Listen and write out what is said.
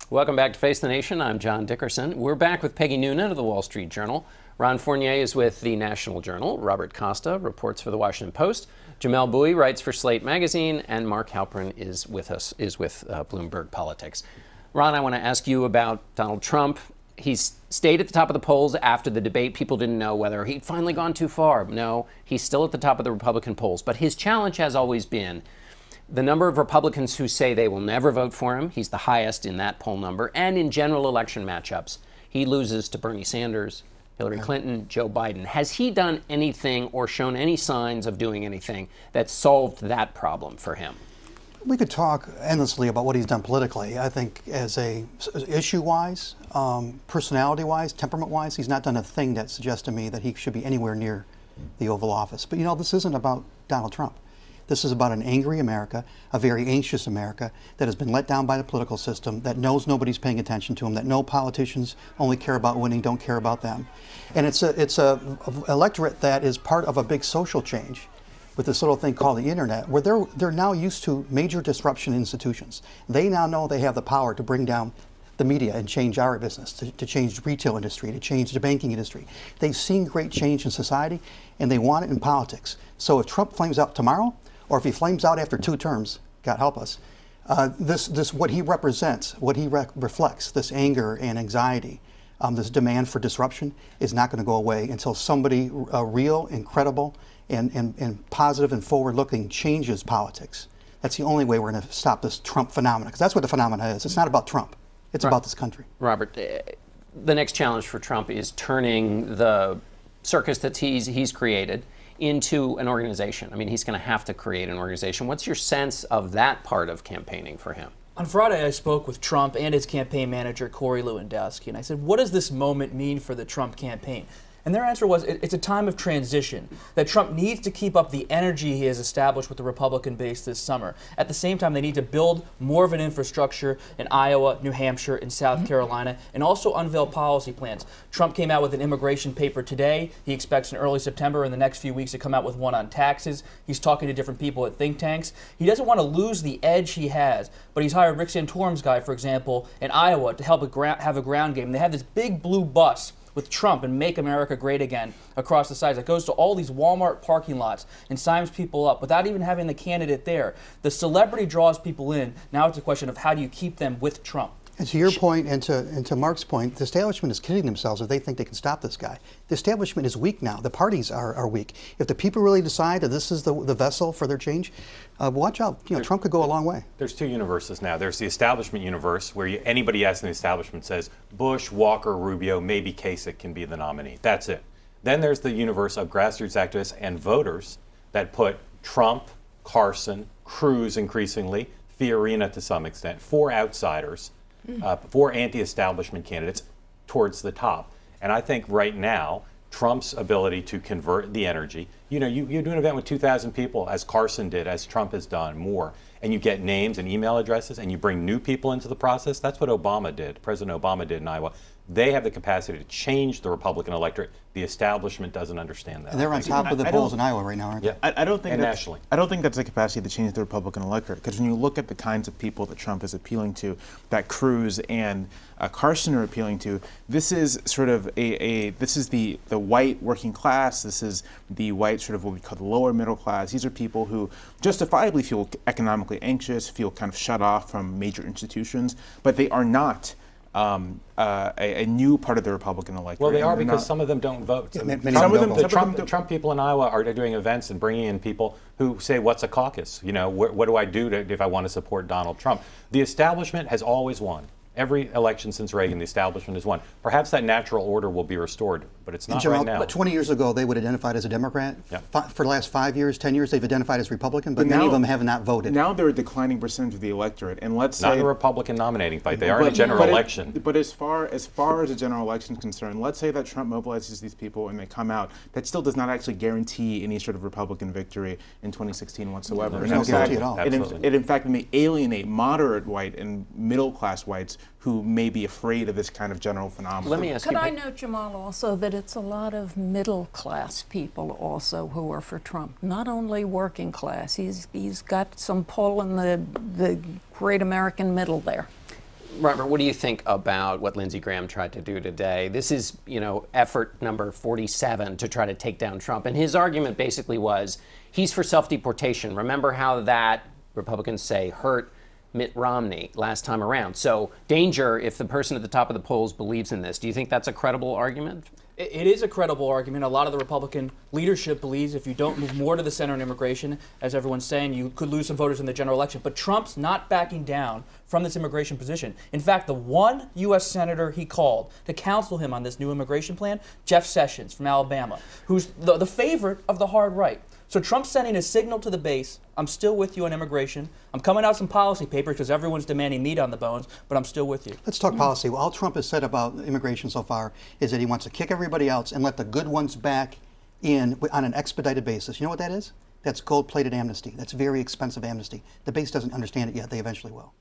Welcome back to Face the Nation. I'm John Dickerson. We're back with Peggy Noonan of the Wall Street Journal. Ron Fournier is with the National Journal. Robert Costa reports for the Washington Post. Jamelle Bouie writes for Slate magazine, and Mark Halperin is with Bloomberg Politics. Ron, I want to ask you about Donald Trump. He's stayed at the top of the polls after the debate. People didn't know whether he'd finally gone too far. No, he's still at the top of the Republican polls. But his challenge has always been the number of Republicans who say they will never vote for him. He's the highest in that poll number. And in general election matchups, he loses to Bernie Sanders, Hillary Clinton, Joe Biden. Has he done anything or shown any signs of doing anything that solved that problem for him? We could talk endlessly about what he's done politically. I think as issue-wise, personality-wise, temperament-wise, he's not done a thing that suggests to me that he should be anywhere near the Oval Office. But, you know, this isn't about Donald Trump. This is about an angry America, a very anxious America that has been let down by the political system, that knows nobody's paying attention to them, that no politicians only care about winning, don't care about them. And it's a electorate that is part of a big social change with this little thing called the internet, where they're now used to major disruption in institutions. They now know they have the power to bring down the media and change our business, to change the retail industry, to change the banking industry. They've seen great change in society, and they want it in politics. So if Trump flames out tomorrow, or if he flames out after 2 terms, God help us, this what he represents, what he reflects, this anger and anxiety, this demand for disruption is not going to go away until somebody real and credible and positive and forward-looking changes politics. That's the only way we're going to stop this Trump phenomenon, because that's what the phenomenon is. It's not about Trump. It's about this country. Robert, the next challenge for Trump is turning the circus that he's created into an organization. I mean, he's going to have to create an organization. What's your sense of that part of campaigning for him? On Friday, I spoke with Trump and his campaign manager, Corey Lewandowski, and I said, what does this moment mean for the Trump campaign? And their answer was, it's a time of transition, that Trump needs to keep up the energy he has established with the Republican base this summer. At the same time, they need to build more of an infrastructure in Iowa, New Hampshire, and South Carolina, and also unveil policy plans. Trump came out with an immigration paper today. He expects in early September, in the next few weeks, to come out with one on taxes. He's talking to different people at think tanks. He doesn't want to lose the edge he has, but he's hired Rick Santorum's guy, for example, in Iowa to help have a ground game. They have this big blue bus with Trump and Make America Great Again across the sides. That goes to all these Walmart parking lots and signs people up without even having the candidate there. The celebrity draws people in. Now it's a question of how do you keep them with Trump. And to your point, and to Mark's point, the establishment is kidding themselves if they think they can stop this guy. The establishment is weak now. The parties are weak. If the people really decide that this is the vessel for their change, watch out. You know, Trump could go a long way. There's 2 universes now. There's the establishment universe, where anybody else in the establishment says Bush, Walker, Rubio, maybe Kasich can be the nominee. That's it. Then there's the universe of grassroots activists and voters that put Trump, Carson, Cruz increasingly, Fiorina to some extent, 4 outsiders, 4 anti-establishment candidates towards the top. And I think right now, Trump's ability to convert the energy, you know, you do an event with 2,000 people, as Carson did, as Trump has done, more, and you get names and email addresses, and you bring new people into the process. That's what Obama did, President Obama did in Iowa. They have the capacity to change the Republican electorate. The establishment doesn't understand that. And they're on top of the polls in Iowa right now, aren't they? Yeah. I don't think and that's, nationally. I don't think that's the capacity to change the Republican electorate, because when you look at the kinds of people that Trump is appealing to, that Cruz and Carson are appealing to, this is sort of this is the white working class. This is the white sort of what we call the lower middle class. These are people who justifiably feel economically anxious, feel kind of shut off from major institutions, but they are not a new part of the Republican electorate. Well, they are, because some of them don't vote. Yeah, The Trump people in Iowa are doing events and bringing in people who say, what's a caucus? You know, what do I do if I want to support Donald Trump? The establishment has always won. Every election since Reagan, the establishment has won. Perhaps that natural order will be restored, but it's not right now. But 20 years ago, they would have identified as a Democrat. Yeah. For the last 5 years, 10 years, they've identified as Republican, but many of them have not voted. Now they're a declining percentage of the electorate, and let's say not a Republican nominating fight. They are in a general election. But as far as a general election is concerned, let's say that Trump mobilizes these people and they come out. That still does not actually guarantee any sort of Republican victory in 2016 whatsoever. There's no guarantee at all. It in fact may alienate moderate white and middle class whites who may be afraid of this kind of general phenomenon. Let me ask you. Could I note, Jamelle, also that it's a lot of middle class people also who are for Trump, not only working class. He's got some pull in the great American middle there. Robert, what do you think about what Lindsey Graham tried to do today? This is, effort number 47 to try to take down Trump. And his argument basically was he's for self-deportation. Remember how that, Republicans say, hurt Mitt Romney last time around. So danger if the person at the top of the polls believes in this. Do you think that's a credible argument? It is a credible argument. A lot of the Republican leadership believes if you don't move more to the center on immigration, as everyone's saying, you could lose some voters in the general election. But Trump's not backing down from this immigration position. In fact, the one U.S. senator he called to counsel him on this new immigration plan, Jeff Sessions from Alabama, who's the favorite of the hard right. So Trump's sending a signal to the base, I'm still with you on immigration. I'm coming out some policy papers because everyone's demanding meat on the bones, but I'm still with you. Let's talk policy. Well, all Trump has said about immigration so far is that he wants to kick everybody out and let the good ones back in on an expedited basis. You know what that is? That's gold-plated amnesty. That's very expensive amnesty. The base doesn't understand it yet. They eventually will.